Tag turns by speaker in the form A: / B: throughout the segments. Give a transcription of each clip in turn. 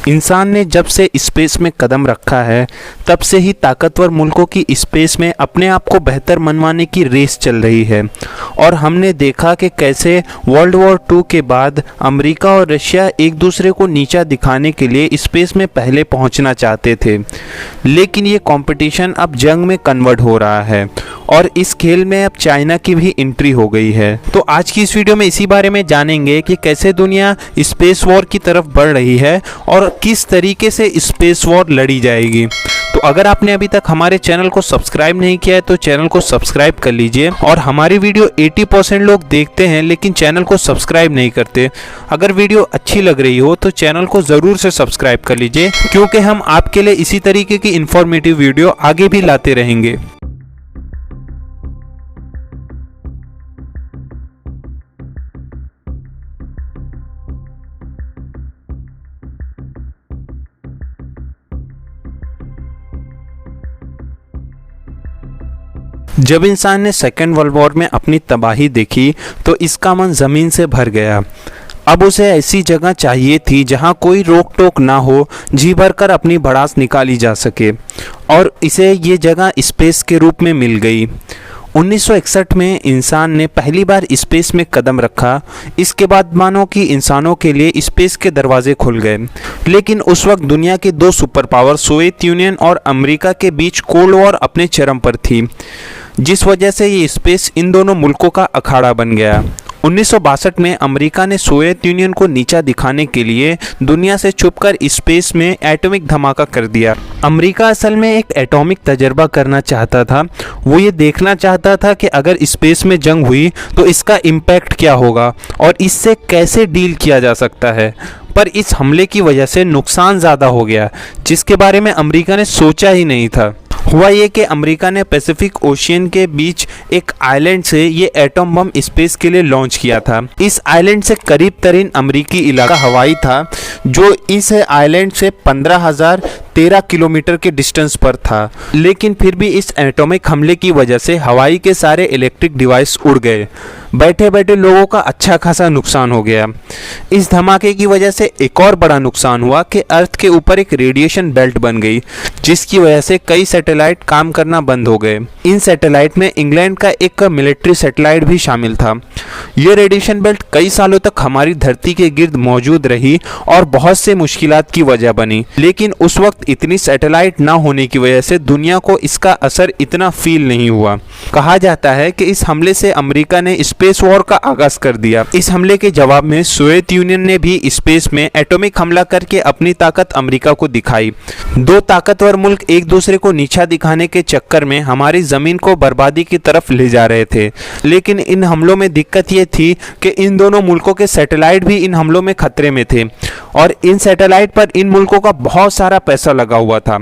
A: इंसान ने जब से स्पेस में कदम रखा है तब से ही ताकतवर मुल्कों की स्पेस में अपने आप को बेहतर मनवाने की रेस चल रही है। और हमने देखा कि कैसे वर्ल्ड वॉर 2 के बाद अमेरिका और रशिया एक दूसरे को नीचा दिखाने के लिए स्पेस में पहले पहुंचना चाहते थे, लेकिन ये कंपटीशन अब जंग में कन्वर्ट हो रहा है और इस खेल में अब चाइना की भी एंट्री हो गई है। तो आज की इस वीडियो में इसी बारे में जानेंगे कि कैसे दुनिया स्पेस वॉर की तरफ बढ़ रही है और किस तरीके से स्पेस वॉर लड़ी जाएगी। तो अगर आपने अभी तक हमारे चैनल को सब्सक्राइब नहीं किया है तो चैनल को सब्सक्राइब कर लीजिए। और हमारी वीडियो 80% लोग देखते हैं लेकिन चैनल को सब्सक्राइब नहीं करते। अगर वीडियो अच्छी लग रही हो तो चैनल को ज़रूर से सब्सक्राइब कर लीजिए, क्योंकि हम आपके लिए इसी तरीके की इंफॉर्मेटिव वीडियो आगे भी लाते रहेंगे। जब इंसान ने सेकेंड वर्ल्ड वॉर में अपनी तबाही देखी तो इसका मन ज़मीन से भर गया। अब उसे ऐसी जगह चाहिए थी जहां कोई रोक टोक ना हो, जी भरकर अपनी भड़ास निकाली जा सके, और इसे ये जगह स्पेस के रूप में मिल गई। 1961 में इंसान ने पहली बार स्पेस में कदम रखा। इसके बाद मानो कि इंसानों के लिए स्पेस के दरवाजे खुल गए। लेकिन उस वक्त दुनिया के दो सुपर पावर सोवियत यूनियन और अमेरिका के बीच कोल्ड वॉर अपने चरम पर थी, जिस वजह से ये स्पेस इन दोनों मुल्कों का अखाड़ा बन गया। 1962 में अमेरिका ने सोवियत यूनियन को नीचा दिखाने के लिए दुनिया से छुपकर स्पेस में एटॉमिक धमाका कर दिया। अमेरिका असल में एक एटॉमिक तजर्बा करना चाहता था। वो ये देखना चाहता था कि अगर स्पेस में जंग हुई तो इसका इम्पैक्ट क्या होगा और इससे कैसे डील किया जा सकता है। पर इस हमले की वजह से नुकसान ज़्यादा हो गया, जिसके बारे में अमेरिका ने सोचा ही नहीं था। हुआ ये कि अमेरिका ने पैसिफिक ओशियन के बीच एक आइलैंड से ये एटम बम स्पेस के लिए लॉन्च किया था। इस आइलैंड से करीब तरीन अमेरिकी इलाका हवाई था, जो इस आइलैंड से 15,013 किलोमीटर के डिस्टेंस पर था। लेकिन फिर भी इस एटॉमिक हमले की वजह से हवाई के सारे इलेक्ट्रिक डिवाइस उड़ गए। बैठे बैठे लोगों का अच्छा खासा नुकसान हो गया। इस धमाके की वजह से एक और बड़ा नुकसान हुआ कि अर्थ के ऊपर एक रेडिएशन बेल्ट बन गई, जिसकी वजह से कई सैटेलाइट काम करना बंद हो गए। इन सैटेलाइट में इंग्लैंड का एक मिलिट्री सैटेलाइट भी शामिल था। ये रेडिएशन बेल्ट कई सालों तक हमारी धरती के गिर्द मौजूद रही और बहुत से मुश्किलात की वजह बनी। लेकिन उस वक्त इतनी सैटेलाइट ना होने की वजह से दुनिया को इसका असर इतना फील नहीं हुआ। कहा जाता है कि इस हमले से अमेरिका ने स्पेस वॉर का आगाज कर दिया। इस हमले के जवाब में सोवियत यूनियन ने भी स्पेस में एटॉमिक हमला करके अपनी ताकत अमेरिका को दिखाई। दो ताकतवर मुल्क एक दूसरे को नीचा दिखाने के चक्कर में हमारी जमीन को बर्बादी की तरफ ले जा रहे थे। लेकिन इन हमलों में दिक्कत ये थी कि इन दोनों मुल्कों के सैटेलाइट भी इन हमलों में खतरे में थे और इन सैटेलाइट पर इन मुल्कों का बहुत सारा पैसा लगा हुआ था।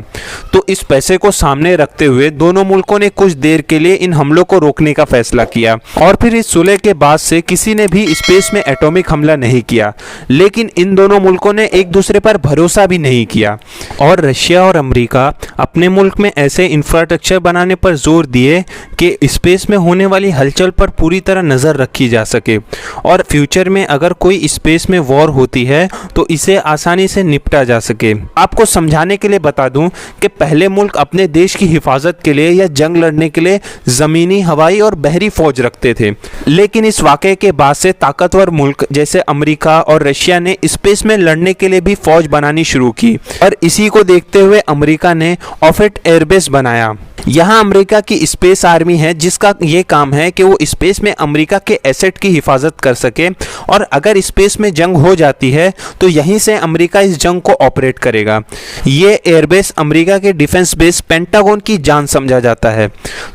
A: तो इस पैसे को सामने रखते हुए दोनों मुल्कों ने कुछ देर के लिए इन हमलों को रोकने का फैसला किया और फिर इस सुलह के बाद से किसी ने भी स्पेस में एटॉमिक हमला नहीं किया। लेकिन इन दोनों मुल्कों ने एक दूसरे पर भरोसा भी नहीं किया और रशिया और अमेरिका अपने मुल्क में ऐसे इंफ्रास्ट्रक्चर बनाने पर जोर दिए कि स्पेस में होने वाली हलचल पर पूरी तरह नज़र रखी जा सके और फ्यूचर में अगर कोई स्पेस में वॉर होती है तो इसे आसानी से निपटा जा सके। आपको समझाने के लिए बता दूं कि पहले मुल्क अपने देश की हिफाजत के लिए या जंग लड़ने के लिए ज़मीनी, हवाई और बहरी फौज रखते थे। लेकिन इस वाक़े के बाद से ताकतवर मुल्क जैसे अमेरिका और रशिया ने स्पेस में लड़ने के लिए भी फौज बनानी शुरू की और इसी को देखते हुए अमेरिका ने ऑफेट एयरबेस बनाया। यहाँ अमेरिका की स्पेस आर्मी है, जिसका ये काम है कि वो स्पेस में अमेरिका के एसेट की हिफाजत कर सके और अगर स्पेस में जंग हो जाती है तो यहीं से अमेरिका इस जंग को ऑपरेट करेगा। ये एयरबेस अमेरिका के डिफेंस बेस पेंटागन की जान समझा जाता है।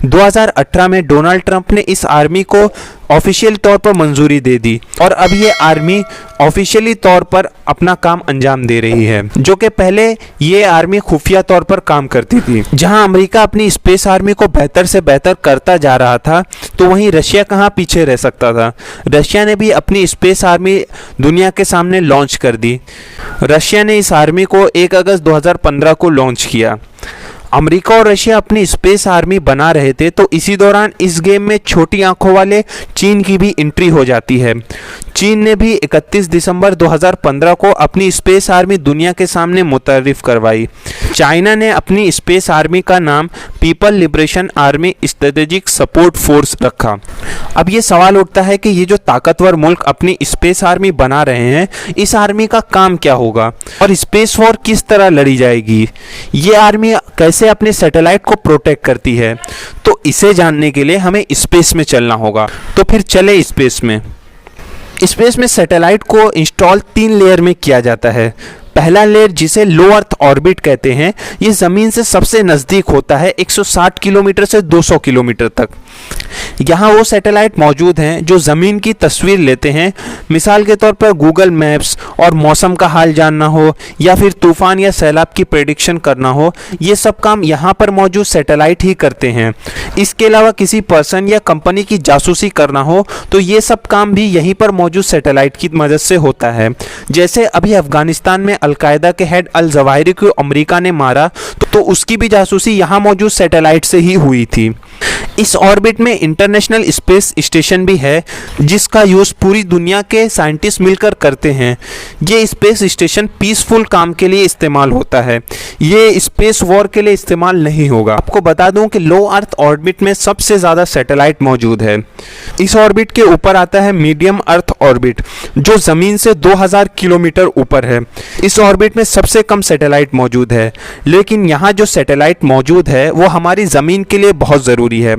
A: 2018 में डोनाल्ड ट्रंप ने इस आर्मी को ऑफिशियल तौर पर मंजूरी दे दी और अब ये आर्मी ऑफिशियली तौर पर अपना काम अंजाम दे रही है, जो कि पहले ये आर्मी खुफिया तौर पर काम करती थी। जहां अमेरिका अपनी स्पेस आर्मी को बेहतर से बेहतर करता जा रहा था तो वहीं रशिया कहां पीछे रह सकता था। रशिया ने भी अपनी स्पेस आर्मी दुनिया के सामने लॉन्च कर दी। रशिया ने इस आर्मी को 1 अगस्त 2015 को लॉन्च किया। अमेरिका और रशिया अपनी स्पेस आर्मी बना रहे थे, तो इसी दौरान इस गेम में छोटी आंखों वाले चीन की भी एंट्री हो जाती है। चीन ने भी 31 दिसंबर 2015 को अपनी स्पेस आर्मी दुनिया के सामने मुतर्रिफ करवाई। चाइना ने अपनी स्पेस आर्मी का नाम people liberation army strategic support force रखा। अब ये सवाल उठता है कि ये जो ताकतवर मुल्क अपनी स्पेस आर्मी बना रहे हैं, इस आर्मी का काम क्या होगा और स्पेस वॉर किस तरह लड़ी जाएगी, ये आर्मी कैसे अपने सैटेलाइट को प्रोटेक्ट करती है, तो इसे जानने के लिए हमें स्पेस में चलना होगा। तो फिर चले स्पेस में। स्पेस में सैटेलाइट को इंस्टॉल 3 लेयर में किया जाता है। पहला लेयर, जिसे लो अर्थ ऑर्बिट कहते हैं, ये ज़मीन से सबसे नज़दीक होता है, 160 किलोमीटर से 200 किलोमीटर तक। यहाँ वो सैटेलाइट मौजूद हैं जो ज़मीन की तस्वीर लेते हैं। मिसाल के तौर पर गूगल मैप्स और मौसम का हाल जानना हो या फिर तूफ़ान या सैलाब की प्रेडिक्शन करना हो, ये सब काम यहाँ पर मौजूद सैटेलाइट ही करते हैं। इसके अलावा किसी पर्सन या कंपनी की जासूसी करना हो तो ये सब काम भी यहीं पर मौजूद सैटेलाइट की मदद से होता है। जैसे अभी अफगानिस्तान में अलकायदा के हेड अल जवाहिरी को अमेरिका ने मारा, तो उसकी भी जासूसी यहाँ मौजूद सैटेलाइट से ही हुई थी। इस ऑर्बिट में इंटरनेशनल स्पेस स्टेशन भी है, जिसका यूज़ पूरी दुनिया के साइंटिस्ट मिलकर करते हैं। ये स्पेस स्टेशन पीसफुल काम के लिए इस्तेमाल होता है, ये स्पेस वॉर के लिए इस्तेमाल नहीं होगा। आपको बता दूं कि लो अर्थ ऑर्बिट में सबसे ज़्यादा सैटेलाइट मौजूद है। इस ऑर्बिट के ऊपर आता है मीडियम अर्थ ऑर्बिट, जो ज़मीन से 2000 किलोमीटर ऊपर है। इस ऑर्बिट में सबसे कम सैटेलाइट मौजूद है, लेकिन यहाँ जो सैटेलाइट मौजूद है वो हमारी ज़मीन के लिए बहुत ज़रूरी है।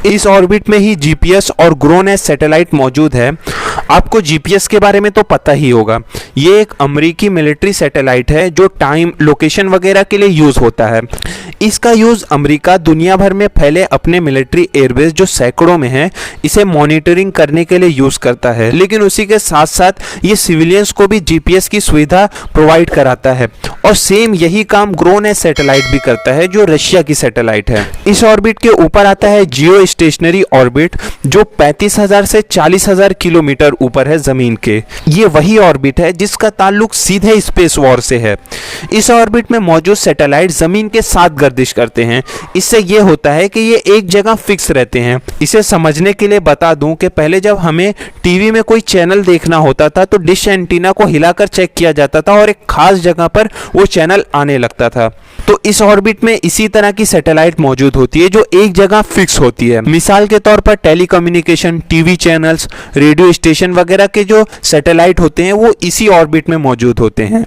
A: इस ऑर्बिट में ही जीपीएस और ग्रोनेस सैटेलाइट मौजूद है। आपको जीपीएस के बारे में तो पता ही होगा, ये एक अमेरिकी मिलिट्री सैटेलाइट है जो टाइम, लोकेशन वगैरह के लिए यूज़ होता है। इसका यूज़ अमेरिका दुनिया भर में फैले अपने मिलिट्री एयरबेस जो सैकड़ों में है, इसे मॉनिटरिंग करने के लिए यूज़ करता है। लेकिन उसी के साथ साथ ये सिविलियंस को भी जीपीएस की सुविधा प्रोवाइड कराता है, और सेम यही काम ग्रोनेस सैटेलाइट भी करता है जो रशिया की सैटेलाइट है। इस ऑर्बिट के ऊपर आता है जियो स्टेशनरी ऑर्बिट, जो 35,000 से 40,000 किलोमीटर ऊपर है ज़मीन के। ये वही ऑर्बिट है जिसका ताल्लुक सीधे स्पेस वॉर से है। इस ऑर्बिट में मौजूद सैटेलाइट ज़मीन के साथ गर्दिश करते हैं। इससे ये होता है कि ये एक जगह फिक्स रहते हैं। इसे समझने के लिए बता दूं कि पहले जब हमें टीवी में कोई चैनल देखना होता था तो डिश एंटीना को हिलाकर चेक किया जाता था और एक खास जगह पर वो चैनल आने लगता था। तो इस ऑर्बिट में इसी तरह की सैटेलाइट मौजूद होती है जो एक जगह फिक्स होती है। मिसाल के तौर पर telecommunication, TV channels, radio station वगैरह के जो सैटेलाइट होते हैं वो इसी ऑर्बिट में मौजूद होते हैं।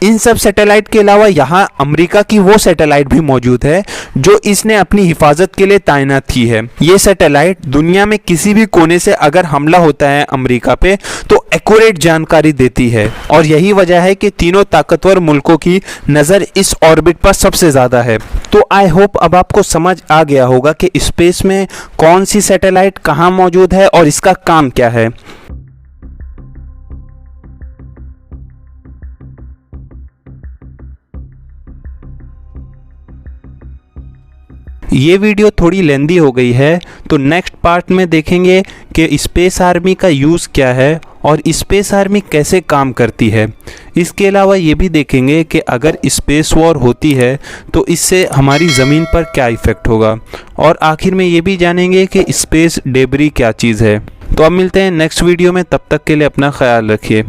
A: इन सब सैटेलाइट के अलावा यहाँ अमेरिका की वो सैटेलाइट भी मौजूद है जो इसने अपनी हिफाजत के लिए तैनात की है। ये सैटेलाइट दुनिया में किसी भी कोने से अगर हमला होता है अमेरिका पे तो एक्यूरेट जानकारी देती है, और यही वजह है कि तीनों ताकतवर मुल्कों की नज़र इस ऑर्बिट पर सबसे ज़्यादा है। तो आई होप अब आपको समझ आ गया होगा कि स्पेस में कौन सी सैटेलाइट कहाँ मौजूद है और इसका काम क्या है। ये वीडियो थोड़ी लेंदी हो गई है, तो नेक्स्ट पार्ट में देखेंगे कि स्पेस आर्मी का यूज़ क्या है और स्पेस आर्मी कैसे काम करती है। इसके अलावा ये भी देखेंगे कि अगर स्पेस वॉर होती है तो इससे हमारी ज़मीन पर क्या इफ़ेक्ट होगा, और आखिर में ये भी जानेंगे कि स्पेस डेब्री क्या चीज़ है। तो अब मिलते हैं नेक्स्ट वीडियो में, तब तक के लिए अपना ख्याल रखिए।